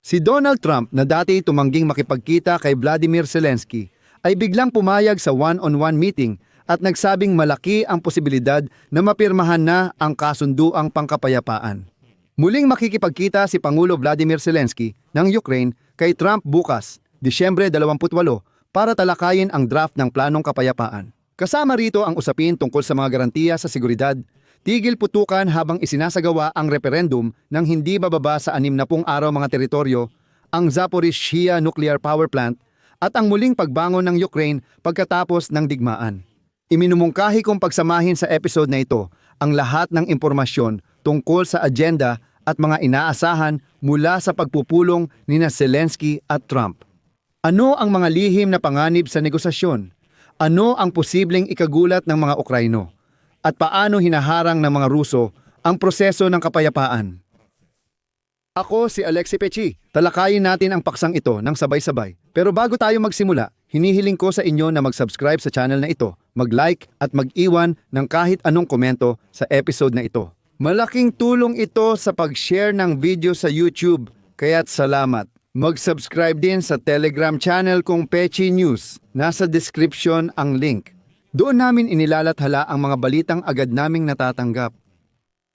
Si Donald Trump na dati tumangging makipagkita kay Vladimir Zelensky ay biglang pumayag sa one-on-one meeting at nagsabing malaki ang posibilidad na mapirmahan na ang kasunduang pangkapayapaan. Muling makikipagkita si Pangulo Vladimir Zelensky ng Ukraine kay Trump bukas, Disyembre 28, para talakayin ang draft ng planong kapayapaan. Kasama rito ang usapin tungkol sa mga garantiya sa seguridad, tigil putukan habang isinasagawa ang referendum ng hindi bababa sa 60 araw mga teritoryo, ang Zaporizhzhia Nuclear Power Plant at ang muling pagbangon ng Ukraine pagkatapos ng digmaan. Iminumungkahi kong pagsamahin sa episode na ito ang lahat ng impormasyon tungkol sa agenda at mga inaasahan mula sa pagpupulong nina Zelensky at Trump. Ano ang mga lihim na panganib sa negosasyon? Ano ang posibleng ikagulat ng mga Ukraino? At paano hinaharang ng mga Ruso ang proseso ng kapayapaan? Ako si Alexi Pechi. Talakayin natin ang paksang ito ng sabay-sabay. Pero bago tayo magsimula, hinihiling ko sa inyo na mag-subscribe sa channel na ito, mag-like at mag-iwan ng kahit anong komento sa episode na ito. Malaking tulong ito sa pag-share ng video sa YouTube, kaya't salamat. Mag-subscribe din sa Telegram channel kong Pechi News. Nasa description ang link. Doon namin inilalathala ang mga balitang agad naming natatanggap.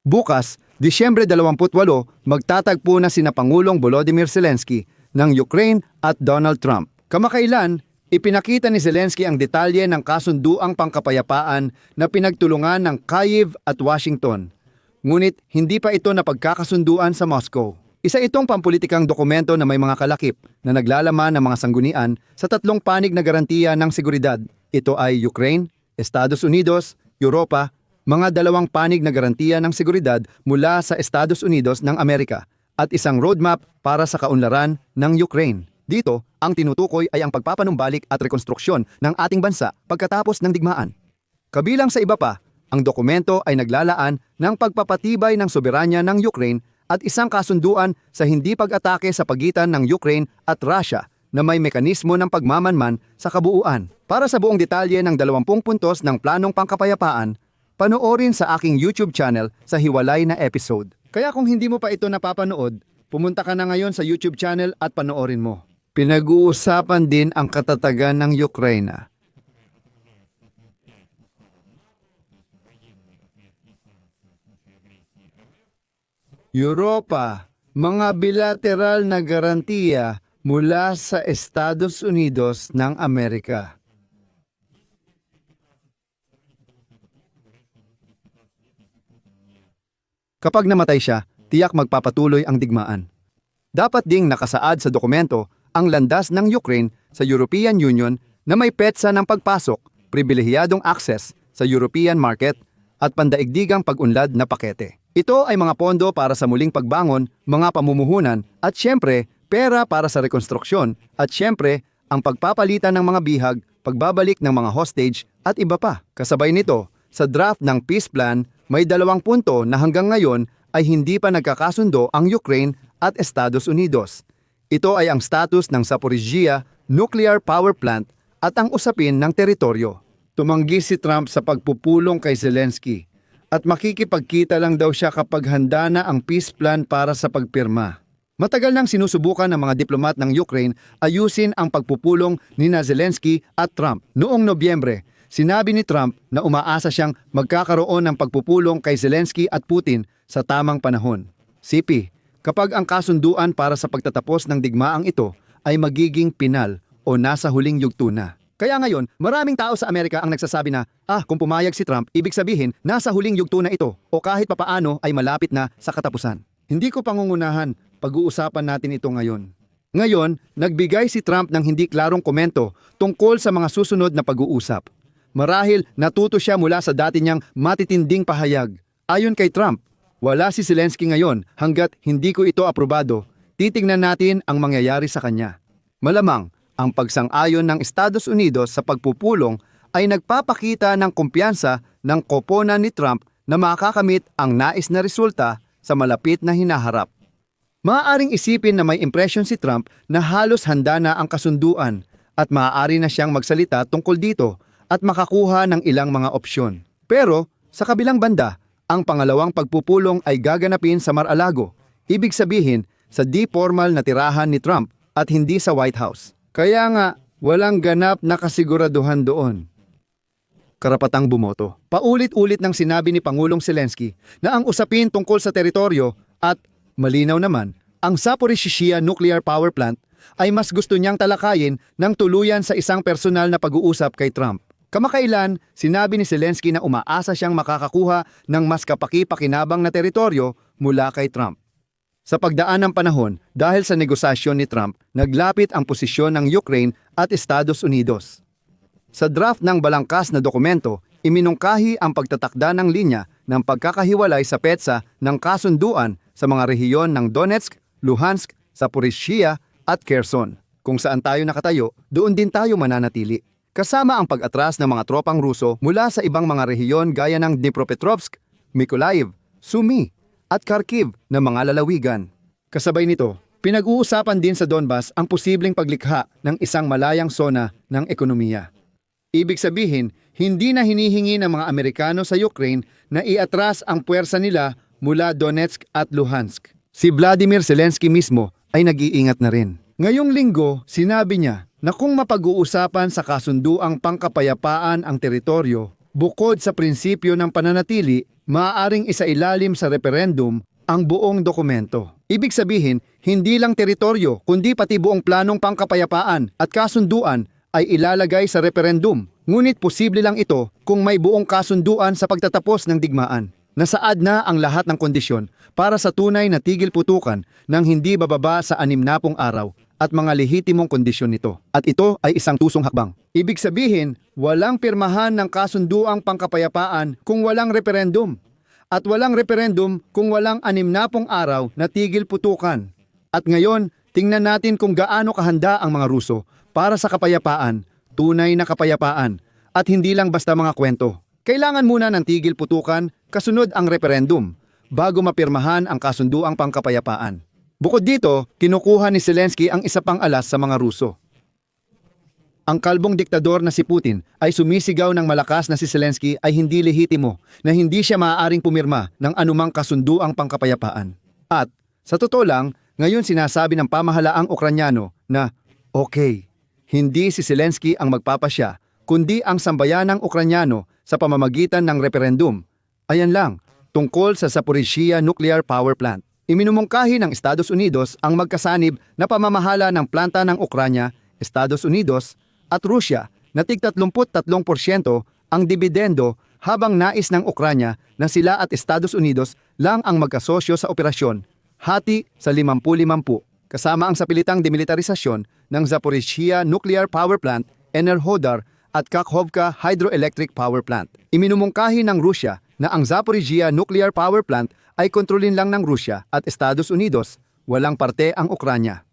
Bukas, Disyembre 28, magtatagpo na sina Pangulong Volodymyr Zelensky ng Ukraine at Donald Trump. Kamakailan, ipinakita ni Zelensky ang detalye ng kasunduang pangkapayapaan na pinagtulungan ng Kyiv at Washington. Ngunit hindi pa ito napagkakasunduan sa Moscow. Isa itong pampulitikang dokumento na may mga kalakip na naglalaman ng mga sanggunian sa tatlong panig na garantiya ng seguridad. Ito ay Ukraine, Estados Unidos, Europa, mga dalawang panig na garantiya ng seguridad mula sa Estados Unidos ng Amerika at isang roadmap para sa kaunlaran ng Ukraine. Dito, ang tinutukoy ay ang pagpapanumbalik at rekonstruksyon ng ating bansa pagkatapos ng digmaan. Kabilang sa iba pa, ang dokumento ay naglalaan ng pagpapatibay ng soberanya ng Ukraine at isang kasunduan sa hindi pag-atake sa pagitan ng Ukraine at Russia na may mekanismo ng pagmamanman sa kabuuan. Para sa buong detalye ng 20 puntos ng planong pangkapayapaan, panoorin sa aking YouTube channel sa hiwalay na episode. Kaya kung hindi mo pa ito napapanood, pumunta ka na ngayon sa YouTube channel at panoorin mo. Pinag-uusapan din ang katatagan ng Ukraine. Europa, mga bilateral na garantiya mula sa Estados Unidos ng Amerika. Kapag namatay siya, tiyak magpapatuloy ang digmaan. Dapat ding nakasaad sa dokumento ang landas ng Ukraine sa European Union na may petsa ng pagpasok, pribilehiyadong access sa European market at pandaigdigang pag-unlad na pakete. Ito ay mga pondo para sa muling pagbangon, mga pamumuhunan at siyempre, pera para sa rekonstruksyon at siyempre, ang pagpapalitan ng mga bihag, pagbabalik ng mga hostage at iba pa. Kasabay nito, sa draft ng peace plan, may 2 punto na hanggang ngayon ay hindi pa nagkakasundo ang Ukraine at Estados Unidos. Ito ay ang status ng Zaporizhzhia Nuclear Power Plant at ang usapin ng teritoryo. Tumanggi si Trump sa pagpupulong kay Zelensky at makikipagkita lang daw siya kapag handa na ang peace plan para sa pagpirma. Matagal nang sinusubukan ng mga diplomat ng Ukraine ayusin ang pagpupulong nina Zelensky at Trump. Noong Nobyembre, sinabi ni Trump na umaasa siyang magkakaroon ng pagpupulong kay Zelensky at Putin sa tamang panahon. CP, kapag ang kasunduan para sa pagtatapos ng digmaang ito ay magiging pinal o nasa huling yugto na. Kaya ngayon, maraming tao sa Amerika ang nagsasabi na, kung pumayag si Trump, ibig sabihin, nasa huling yugto na ito o kahit papaano ay malapit na sa katapusan. Hindi ko pangungunahan, pag-uusapan natin ito ngayon. Ngayon, nagbigay si Trump ng hindi klarong komento tungkol sa mga susunod na pag-uusap. Marahil natuto siya mula sa dati niyang matitinding pahayag. Ayon kay Trump, wala si Zelensky ngayon hanggat hindi ko ito aprobado. Titingnan natin ang mangyayari sa kanya. Malamang, ang pagsang-ayon ng Estados Unidos sa pagpupulong ay nagpapakita ng kumpiyansa ng koponan ni Trump na makakamit ang nais na resulta sa malapit na hinaharap. Maaaring isipin na may impresyon si Trump na halos handa na ang kasunduan at maaari na siyang magsalita tungkol dito at makakuha ng ilang mga opsyon. Pero sa kabilang banda, ang pangalawang pagpupulong ay gaganapin sa Mar-a-Lago. Ibig sabihin, sa di-formal na tirahan ni Trump at hindi sa White House. Kaya nga, walang ganap na kasiguraduhan doon. Karapatang bumoto. Paulit-ulit nang sinabi ni Pangulong Zelensky na ang usapin tungkol sa teritoryo at, malinaw naman, ang Zaporizhzhia Nuclear Power Plant ay mas gusto niyang talakayin ng tuluyan sa isang personal na pag-uusap kay Trump. Kamakailan, sinabi ni Zelensky na umaasa siyang makakakuha ng mas kapaki-pakinabang na teritoryo mula kay Trump. Sa pagdaan ng panahon, dahil sa negosasyon ni Trump, naglapit ang posisyon ng Ukraine at Estados Unidos. Sa draft ng balangkas na dokumento, iminungkahi ang pagtatakda ng linya ng pagkakahiwalay sa petsa ng kasunduan sa mga rehiyon ng Donetsk, Luhansk, Zaporizhzhia at Kherson. Kung saan tayo nakatayo, doon din tayo mananatili. Kasama ang pag-atras ng mga tropang Ruso mula sa ibang mga rehiyon gaya ng Dnipropetrovsk, Mykolaiv, Sumy, at Kharkiv na mga lalawigan. Kasabay nito, pinag-uusapan din sa Donbas ang posibleng paglikha ng isang malayang sona ng ekonomiya. Ibig sabihin, hindi na hinihingi ng mga Amerikano sa Ukraine na iatras ang puwersa nila mula Donetsk at Luhansk. Si Vladimir Zelensky mismo ay nag-iingat na rin. Ngayong linggo, sinabi niya na kung mapag-uusapan sa kasunduang pangkapayapaan ang teritoryo, bukod sa prinsipyo ng pananatili, maaaring isailalim sa referendum ang buong dokumento. Ibig sabihin, hindi lang teritoryo kundi pati buong planong pangkapayapaan at kasunduan ay ilalagay sa referendum. Ngunit posible lang ito kung may buong kasunduan sa pagtatapos ng digmaan. Nasaad na ang lahat ng kondisyon para sa tunay na tigil putukan ng hindi bababa sa 60 araw at mga lehitimong kondisyon nito. At ito ay isang tusong hakbang. Ibig sabihin, walang pirmahan ng kasunduang pangkapayapaan kung walang referendum. At walang referendum kung walang 60 araw na tigil putukan. At ngayon, tingnan natin kung gaano kahanda ang mga Ruso para sa kapayapaan, tunay na kapayapaan, at hindi lang basta mga kwento. Kailangan muna ng tigil putukan, kasunod ang referendum, bago mapirmahan ang kasunduang pangkapayapaan. Bukod dito, kinukuha ni Zelensky ang isa pang alas sa mga Ruso. Ang kalbong diktador na si Putin ay sumisigaw ng malakas na si Zelensky ay hindi lehitimo, na hindi siya maaaring pumirma ng anumang kasunduang pangkapayapaan. At, sa totoo lang, ngayon sinasabi ng pamahalaang Ukranyano na, okay, hindi si Zelensky ang magpapasya, kundi ang sambayanang Ukranyano sa pamamagitan ng referendum. Ayan lang, tungkol sa Zaporizhzhia Nuclear Power Plant. Iminumungkahi ng Estados Unidos ang magkasanib na pamamahala ng planta ng Ukranya, Estados Unidos, at Rusya na tig 33% ang dibidendo habang nais ng Ukranya na sila at Estados Unidos lang ang magkasosyo sa operasyon, hati sa 50-50, kasama ang sapilitang demilitarisasyon ng Zaporizhzhia Nuclear Power Plant, Enerhodar at Kakhovka Hydroelectric Power Plant. Iminumungkahi ng Rusya na ang Zaporizhzhia Nuclear Power Plant ay kontrolin lang ng Rusya at Estados Unidos, walang parte ang Ukranya.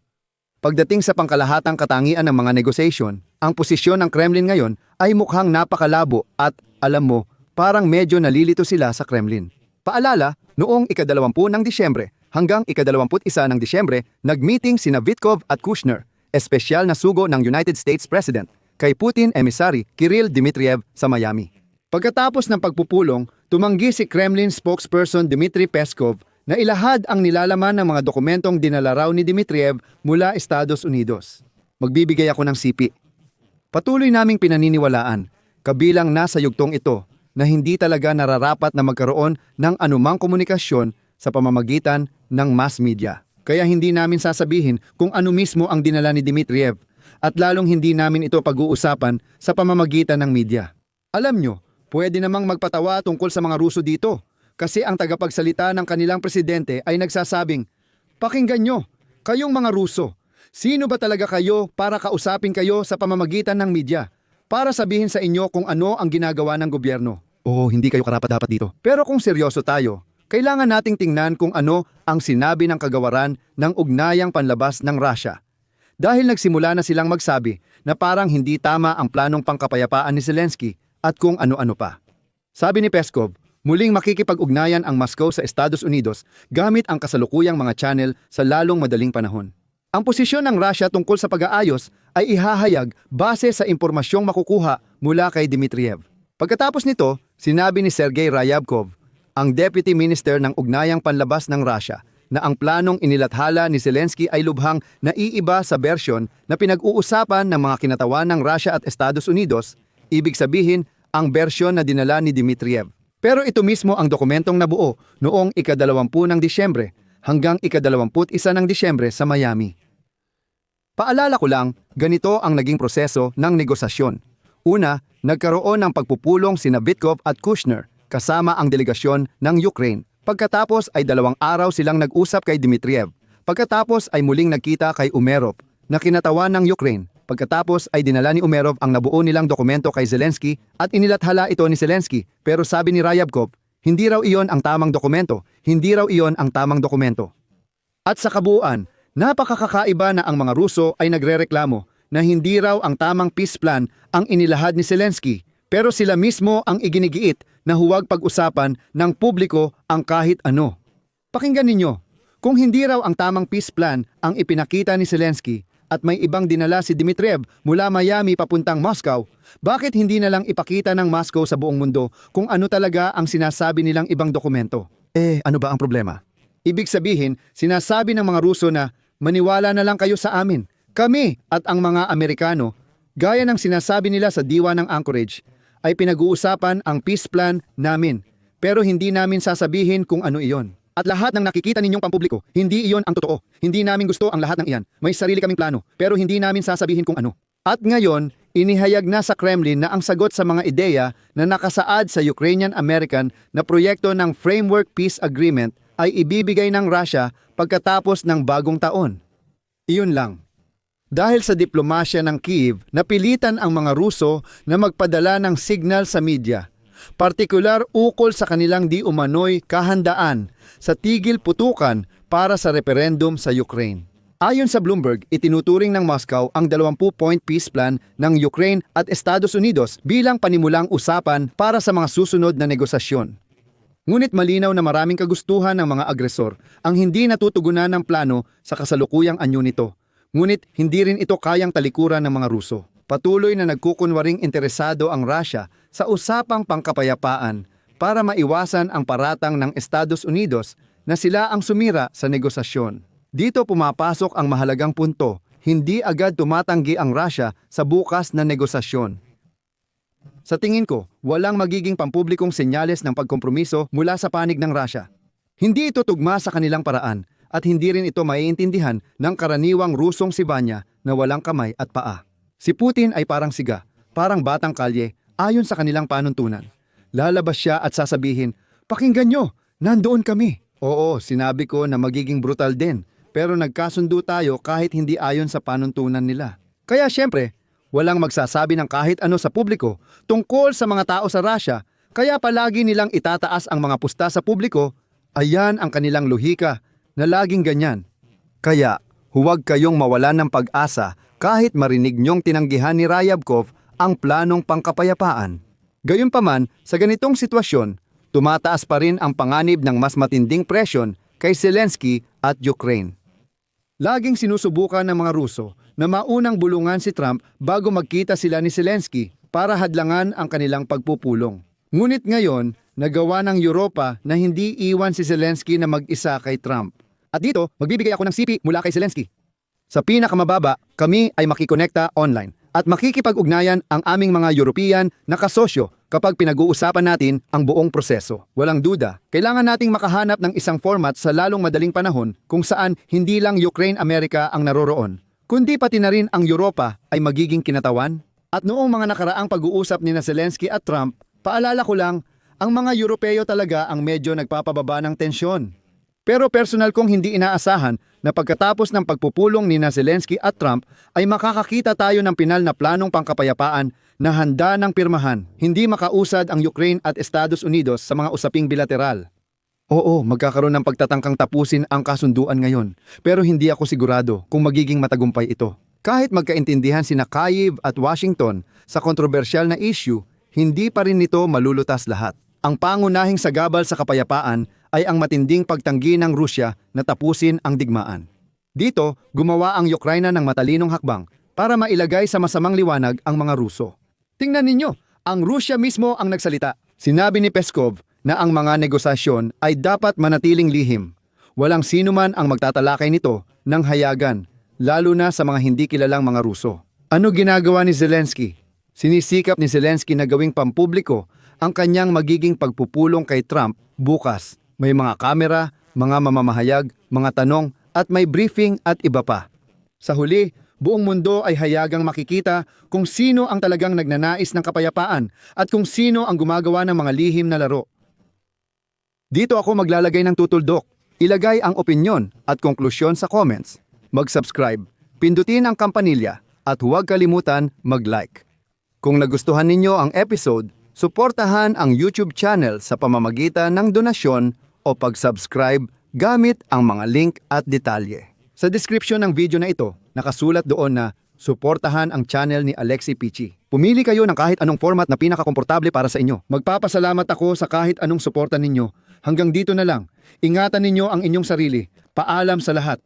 Pagdating sa pangkalahatang katangian ng mga negosasyon, ang posisyon ng Kremlin ngayon ay mukhang napakalabo at, alam mo, parang medyo nalilito sila sa Kremlin. Paalala, noong ika-20 ng Disyembre hanggang ika-21 ng Disyembre, nag-meeting sina Vitkov at Kushner, espesyal na sugo ng United States President, kay Putin emisary Kirill Dmitriev sa Miami. Pagkatapos ng pagpupulong, tumanggi si Kremlin spokesperson Dmitry Peskov na ilahad ang nilalaman ng mga dokumentong dinala raw ni Dmitriev mula Estados Unidos. Magbibigay ako ng sipi. Patuloy naming pinaniniwalaan, kabilang nasa yugtong ito, na hindi talaga nararapat na magkaroon ng anumang komunikasyon sa pamamagitan ng mass media. Kaya hindi namin sasabihin kung ano mismo ang dinala ni Dmitriev at lalong hindi namin ito pag-uusapan sa pamamagitan ng media. Alam nyo, pwede namang magpatawa tungkol sa mga Ruso dito. Kasi ang tagapagsalita ng kanilang presidente ay nagsasabing, pakinggan nyo, kayong mga Ruso, sino ba talaga kayo para kausapin kayo sa pamamagitan ng media? Para sabihin sa inyo kung ano ang ginagawa ng gobyerno. Oo, hindi kayo karapat-dapat dito. Pero kung seryoso tayo, kailangan nating tingnan kung ano ang sinabi ng kagawaran ng ugnayang panlabas ng Russia. Dahil nagsimula na silang magsabi na parang hindi tama ang planong pangkapayapaan ni Zelensky at kung ano-ano pa. Sabi ni Peskov, muling makikipag-ugnayan ang Moscow sa Estados Unidos gamit ang kasalukuyang mga channel sa lalong madaling panahon. Ang posisyon ng Russia tungkol sa pag-aayos ay ihahayag base sa impormasyong makukuha mula kay Dmitriev. Pagkatapos nito, sinabi ni Sergei Ryabkov, ang Deputy Minister ng Ugnayang Panlabas ng Russia, na ang planong inilathala ni Zelensky ay lubhang naiiba sa bersyon na pinag-uusapan ng mga kinatawan ng Russia at Estados Unidos, ibig sabihin ang bersyon na dinala ni Dmitriev. Pero ito mismo ang dokumentong nabuo noong ika-20 ng Disyembre hanggang ika-21 ng Disyembre sa Miami. Paalala ko lang, ganito ang naging proseso ng negosasyon. Una, nagkaroon ng pagpupulong sina Vitkov at Kushner kasama ang delegasyon ng Ukraine. Pagkatapos ay 2 araw silang nag-usap kay Dmitriev. Pagkatapos ay muling nagkita kay Umerov na kinatawan ng Ukraine. Pagkatapos ay dinala ni Umerov ang nabuo nilang dokumento kay Zelensky at inilathala ito ni Zelensky. Pero sabi ni Ryabkov, hindi raw iyon ang tamang dokumento. Hindi raw iyon ang tamang dokumento. At sa kabuuan, napakakaiba na ang mga Ruso ay nagrereklamo na hindi raw ang tamang peace plan ang inilahad ni Zelensky, pero sila mismo ang iginigiit na huwag pag-usapan ng publiko ang kahit ano. Pakinggan ninyo, kung hindi raw ang tamang peace plan ang ipinakita ni Zelensky at may ibang dinala si Dmitriev mula Miami papuntang Moscow, bakit hindi na lang ipakita ng Moscow sa buong mundo kung ano talaga ang sinasabi nilang ibang dokumento? Ano ba ang problema? Ibig sabihin, sinasabi ng mga Ruso na maniwala na lang kayo sa amin. Kami at ang mga Amerikano, gaya ng sinasabi nila sa diwa ng Anchorage, ay pinag-uusapan ang peace plan namin. Pero hindi namin sasabihin kung ano iyon. At lahat ng nakikita ninyong pampubliko, hindi iyon ang totoo. Hindi namin gusto ang lahat ng iyan. May sarili kaming plano, pero hindi namin sasabihin kung ano. At ngayon, inihayag na sa Kremlin na ang sagot sa mga ideya na nakasaad sa Ukrainian-American na proyekto ng Framework Peace Agreement ay ibibigay ng Russia pagkatapos ng bagong taon. Iyon lang. Dahil sa diplomasya ng Kyiv, napilitan ang mga Ruso na magpadala ng signal sa media, partikular ukol sa kanilang di umano'y kahandaan sa tigil putukan para sa referendum sa Ukraine. Ayon sa Bloomberg, itinuturing ng Moscow ang 20-point peace plan ng Ukraine at Estados Unidos bilang panimulang usapan para sa mga susunod na negosasyon. Ngunit malinaw na maraming kagustuhan ng mga agresor ang hindi natutugunan ng plano sa kasalukuyang anyo nito. Ngunit hindi rin ito kayang talikuran ng mga Ruso. Patuloy na nagkukunwaring interesado ang Russia sa usapang pangkapayapaan para maiwasan ang paratang ng Estados Unidos na sila ang sumira sa negosasyon. Dito pumapasok ang mahalagang punto, hindi agad tumatanggi ang Russia sa bukas na negosasyon. Sa tingin ko, walang magiging pampublikong senyales ng pagkompromiso mula sa panig ng Russia. Hindi ito tugma sa kanilang paraan at hindi rin ito maiintindihan ng karaniwang Rusong Sibanya na walang kamay at paa. Si Putin ay parang siga, parang batang kalye ayon sa kanilang panuntunan. Lalabas siya at sasabihin, "Pakinggan nyo, nandoon kami." Oo, sinabi ko na magiging brutal din, pero nagkasundo tayo kahit hindi ayon sa panuntunan nila. Kaya syempre, walang magsasabi ng kahit ano sa publiko tungkol sa mga tao sa Russia, kaya palagi nilang itataas ang mga pusta sa publiko. Ayan ang kanilang lohika na laging ganyan. Kaya, huwag kayong mawalan ng pag-asa kahit marinig niyong tinanggihan ni Ryabkov ang planong pangkapayapaan. Gayunpaman, sa ganitong sitwasyon, tumataas pa rin ang panganib ng mas matinding presyon kay Zelensky at Ukraine. Laging sinusubukan ng mga Ruso na maunang bulungan si Trump bago magkita sila ni Zelensky para hadlangan ang kanilang pagpupulong. Ngunit ngayon, nagawa ng Europa na hindi iwan si Zelensky na mag-isa kay Trump. At dito, magbibigay ako ng sipi mula kay Zelensky. Sa pinakamababa, kami ay makikonekta online at makikipag-ugnayan ang aming mga European na kasosyo kapag pinag-uusapan natin ang buong proseso. Walang duda, kailangan nating makahanap ng isang format sa lalong madaling panahon kung saan hindi lang Ukraine-America ang naroroon, kundi pati na rin ang Europa ay magiging kinatawan. At noong mga nakaraang pag-uusap ni Zelensky at Trump, paalala ko lang, ang mga Europeo talaga ang medyo nagpapababa ng tensyon. Pero personal kong hindi inaasahan na pagkatapos ng pagpupulong ni Zelensky at Trump ay makakakita tayo ng pinal na planong pangkapayapaan na handa ng pirmahan. Hindi makausad ang Ukraine at Estados Unidos sa mga usaping bilateral. Oo, magkakaroon ng pagtatangkang tapusin ang kasunduan ngayon, pero hindi ako sigurado kung magiging matagumpay ito. Kahit magkaintindihan sina Kyiv at Washington sa kontrobersyal na issue, hindi pa rin nito malulutas lahat. Ang pangunahing sagabal sa kapayapaan ay ang matinding pagtanggi ng Rusya na tapusin ang digmaan. Dito, gumawa ang Ukraina ng matalinong hakbang para mailagay sa masamang liwanag ang mga Ruso. Tingnan ninyo, ang Rusya mismo ang nagsalita. Sinabi ni Peskov na ang mga negosasyon ay dapat manatiling lihim. Walang sino man ang magtatalakay nito ng hayagan, lalo na sa mga hindi kilalang mga Ruso. Ano ginagawa ni Zelensky? Sinisikap ni Zelensky na gawing pampubliko ang kanyang magiging pagpupulong kay Trump bukas. May mga kamera, mga mamamahayag, mga tanong at may briefing at iba pa. Sa huli, buong mundo ay hayagang makikita kung sino ang talagang nagnanais ng kapayapaan at kung sino ang gumagawa ng mga lihim na laro. Dito ako maglalagay ng tutuldok. Ilagay ang opinyon at konklusyon sa comments. Mag-subscribe, pindutin ang kampanilya at huwag kalimutan mag-like. Kung nagustuhan ninyo ang episode, suportahan ang YouTube channel sa pamamagitan ng donasyon o pag-subscribe gamit ang mga link at detalye. Sa description ng video na ito, nakasulat doon na suportahan ang channel ni Alexi Pichi. Pumili kayo ng kahit anong format na pinakakomportable para sa inyo. Magpapasalamat ako sa kahit anong suporta ninyo. Hanggang dito na lang. Ingatan ninyo ang inyong sarili. Paalam sa lahat.